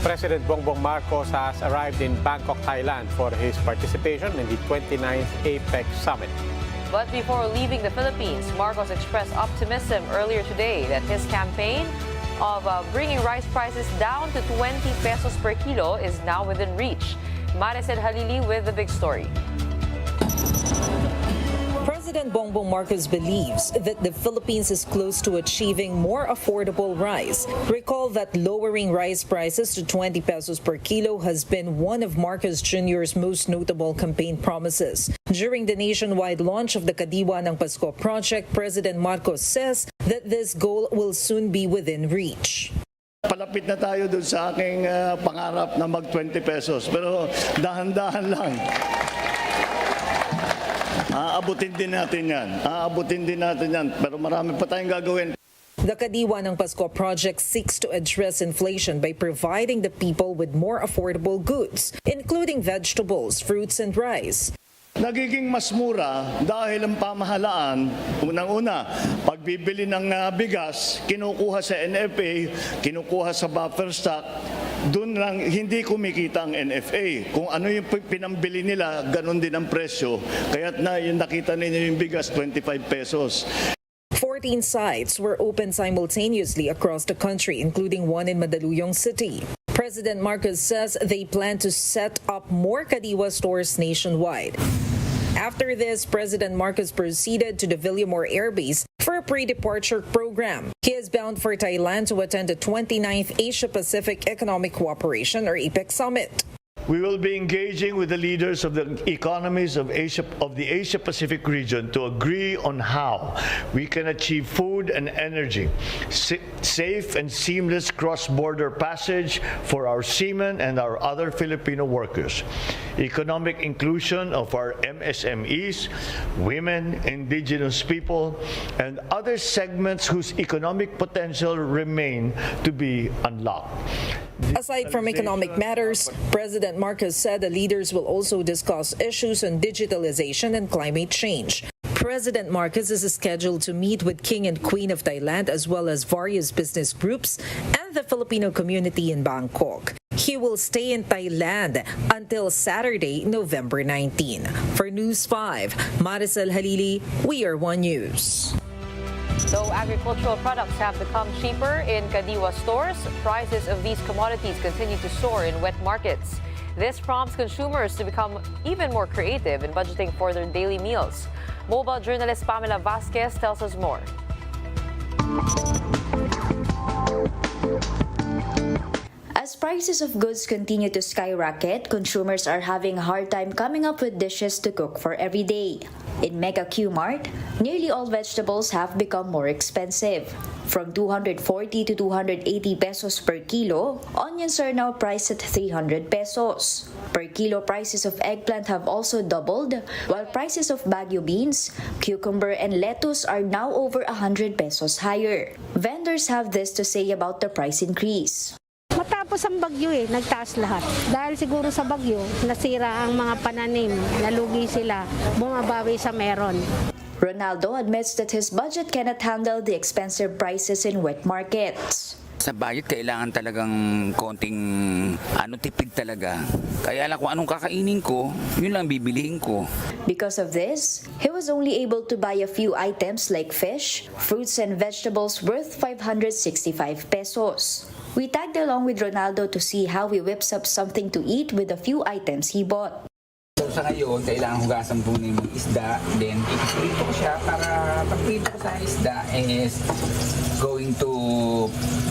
President Bongbong Marcos has arrived in Bangkok, Thailand for his participation in the 29th APEC Summit. But before leaving the Philippines, Marcos expressed optimism earlier today that his campaign of bringing rice prices down to 20 pesos per kilo is now within reach. Maricel Halili with the big story. President Bongbong Marcos believes that the Philippines is close to achieving more affordable rice. Recall that lowering rice prices to 20 pesos per kilo has been one of Marcos Jr.'s most notable campaign promises. During the nationwide launch of the Kadiwa ng Pasko project, President Marcos says that this goal will soon be within reach. Palapit na tayo dun sa aking pangarap na mag 20 pesos, pero dahan-dahan lang. Aabutin din natin yan. Pero marami pa tayong gagawin. The Kadiwa ng Pasko project seeks to address inflation by providing the people with more affordable goods, including vegetables, fruits, and rice. Nagiging mas mura dahil ang pamahalaan, unang-una, pagbibili ng bigas, kinukuha sa NFA, kinukuha sa buffer stock, doon lang hindi kumikita ang NFA. Kung ano yung pinambili nila, ganun din ang presyo. Kaya't yung nakita ninyo yung bigas, 25 pesos. 14 sites were opened simultaneously across the country, including one in Mandaluyong City. President Marcos says they plan to set up more Kadiwa stores nationwide. After this, President Marcos proceeded to the Villamor Air Base for a pre-departure program. He is bound for Thailand to attend the 29th Asia-Pacific Economic Cooperation or APEC Summit. We will be engaging with the leaders of the economies of the Asia-Pacific region to agree on how we can achieve food and energy, safe and seamless cross-border passage for our seamen and our other Filipino workers, economic inclusion of our MSMEs, women, indigenous people, and other segments whose economic potential remain to be unlocked. Aside from economic matters, President Marcos said the leaders will also discuss issues on digitalization and climate change. President Marcos is scheduled to meet with King and Queen of Thailand as well as various business groups and the Filipino community in Bangkok. He will stay in Thailand until Saturday, November 19. For News 5, Maricel Halili, We Are One News. Though agricultural products have become cheaper in Kadiwa stores, prices of these commodities continue to soar in wet markets. This prompts consumers to become even more creative in budgeting for their daily meals. Mobile journalist Pamela Vasquez tells us more. As prices of goods continue to skyrocket, consumers are having a hard time coming up with dishes to cook for every day. In Mega Q Mart, nearly all vegetables have become more expensive. From 240 to 280 pesos per kilo, onions are now priced at 300 pesos. Per kilo, prices of eggplant have also doubled, while prices of Baguio beans, cucumber, and lettuce are now over 100 pesos higher. Vendors have this to say about the price increase. Matapos ang bagyo nagtaas lahat. Dahil siguro sa bagyo, nasira ang mga pananim, nalugi sila, bumabawi sa meron. Ronaldo admits that his budget cannot handle the expensive prices in wet markets. Sa budget, kailangan talagang konting tipid talaga. Kaya alam kung anong kakainin ko, yun lang bibilihin ko. Because of this, he was only able to buy a few items like fish, fruits, and vegetables worth 565 pesos. We tagged along with Ronaldo to see how he whips up something to eat with the few items he bought. So sa ngayon, kailangan hugasan po ng isda, then ipiprito ko siya para pagprito ko sa isda is going to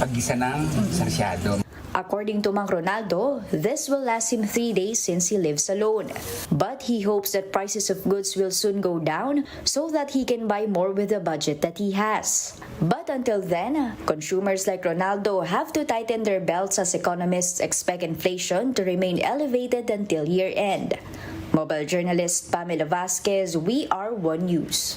paggisa ng sarsyado. According to Mang Ronaldo, this will last him 3 days since he lives alone. But he hopes that prices of goods will soon go down so that he can buy more with the budget that he has. But until then, consumers like Ronaldo have to tighten their belts as economists expect inflation to remain elevated until year-end. Mobile journalist Pamela Vasquez, We Are One News.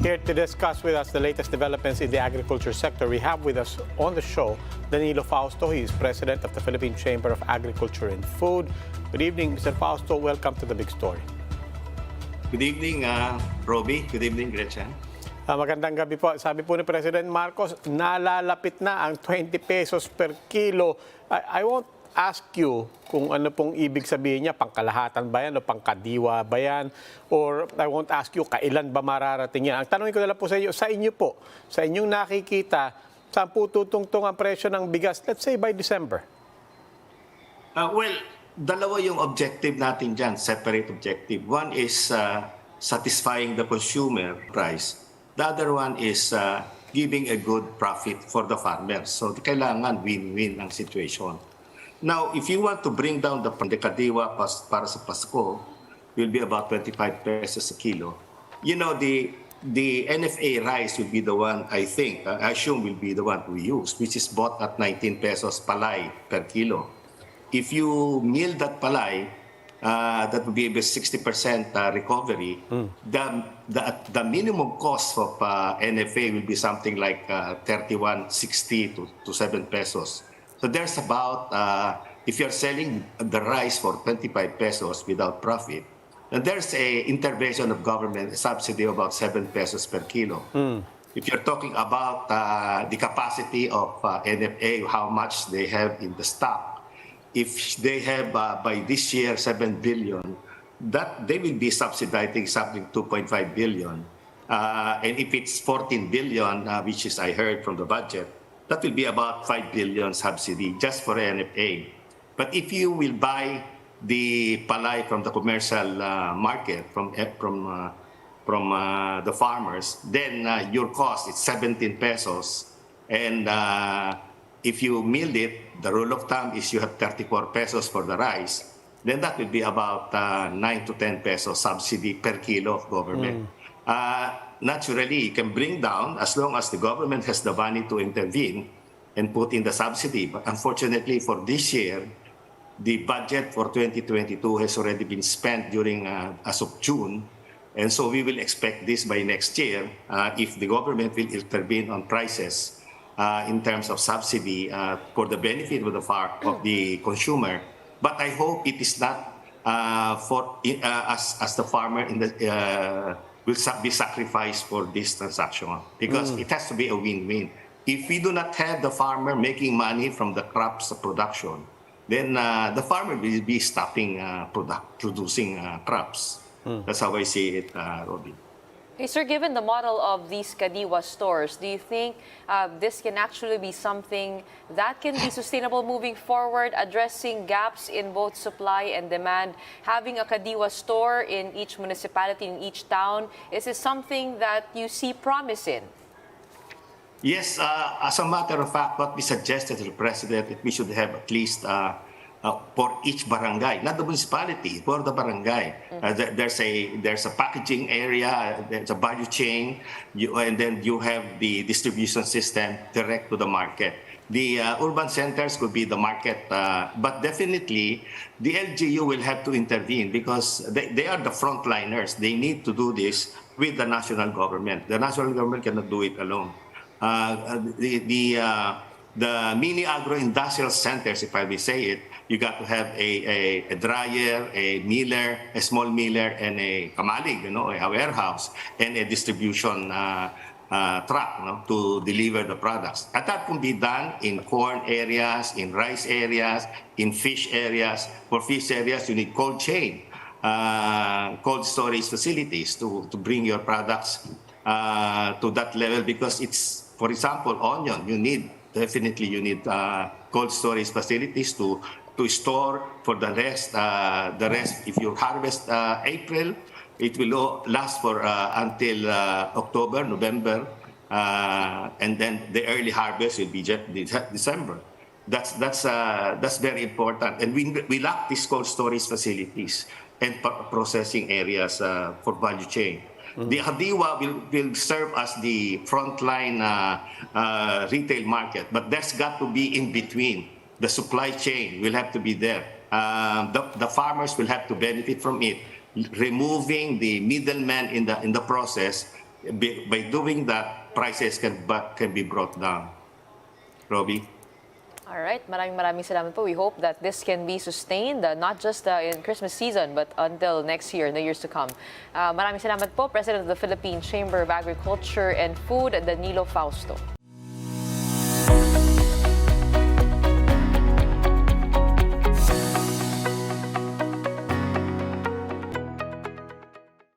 Here to discuss with us the latest developments in the agriculture sector, we have with us on the show Danilo Fausto. He is president of the Philippine Chamber of Agriculture and Food. Good evening, Mr. Fausto. Welcome to the big story. Good evening, Robbie. Good evening, Gretchen. Magandang gabi po. Sabi po ni President Marcos, nalalapit na ang 20 pesos per kilo. I won't ask you kung ano pong ibig sabihin niya, pangkalahatan ba yan o pangkadiwa ba yan? Or I won't ask you, kailan ba mararating yan? Ang tanongin ko na lang po sa inyo po, sa inyong nakikita, saan po tutungtong ang presyo ng bigas, let's say by December? Well, dalawa yung objective natin dyan, separate objective. One is satisfying the consumer price. The other one is giving a good profit for the farmers. So kailangan win-win ang situation. Now, if you want to bring down the Kadiwa para sa Pasko, will be about 25 pesos a kilo. You know, the NFA rice will be the one, I think, I assume will be the one we use, which is bought at 19 pesos palay per kilo. If you mill that palay, that would be about 60% recovery. The minimum cost of NFA will be something like 31.60 to 7 pesos. So there's about, if you're selling the rice for 25 pesos without profit, and there's a intervention of government subsidy of about 7 pesos per kilo. If you're talking about the capacity of NFA, how much they have in the stock, if they have by this year 7 billion, that they will be subsidizing something 2.5 billion. And if it's 14 billion, which is I heard from the budget, that will be about 5 billion subsidy just for NFA. But if you will buy the palay from the commercial market, from the farmers, then your cost is 17 pesos. And if you milled it, the rule of thumb is you have 34 pesos for the rice, then that would be about 9 to 10 pesos subsidy per kilo of government. Naturally, you can bring down as long as the government has the money to intervene and put in the subsidy. But unfortunately, for this year, the budget for 2022 has already been spent during as of June. And so we will expect this by next year if the government will intervene on prices in terms of subsidy for the benefit of the consumer. But I hope it is not as the farmer in the will be sacrificed for this transaction, because it has to be a win-win. If we do not have the farmer making money from the crops production, then the farmer will be stopping producing crops. That's how I see it, Robin. Hey, sir, given the model of these Kadiwa stores, do you think this can actually be something that can be sustainable moving forward, addressing gaps in both supply and demand? Having a Kadiwa store in each municipality, in each town, is this something that you see promise in? Yes, as a matter of fact, what we suggested to the President, that we should have at least for each barangay, not the municipality, for the barangay. There's a packaging area, there's a value chain, and then you have the distribution system direct to the market. The urban centers could be the market, but definitely the LGU will have to intervene because they are the frontliners. They need to do this with the national government. The national government cannot do it alone. The mini agro-industrial centers, if I may say it, you got to have a dryer, a miller, a small miller, and a kamalig, a warehouse, and a distribution truck to deliver the products. And that can be done in corn areas, in rice areas, in fish areas. For fish areas, you need cold chain, cold storage facilities to bring your products to that level, because it's, for example, onion, you need cold storage facilities to store for the rest. If you harvest April, it will last for until October, November, and then the early harvest will be December. That's very important, and we lack these cold storage facilities and processing areas for value chain. The Kadiwa will serve as the frontline retail market, but there's got to be in between. The supply chain will have to be there. The farmers will have to benefit from it, removing the middleman in the process. By doing that, prices can be brought down. Robbie? All right, maraming salamat po. We hope that this can be sustained, not just in Christmas season, but until next year, in the years to come. Maraming salamat po, President of the Philippine Chamber of Agriculture and Food, Danilo Fausto.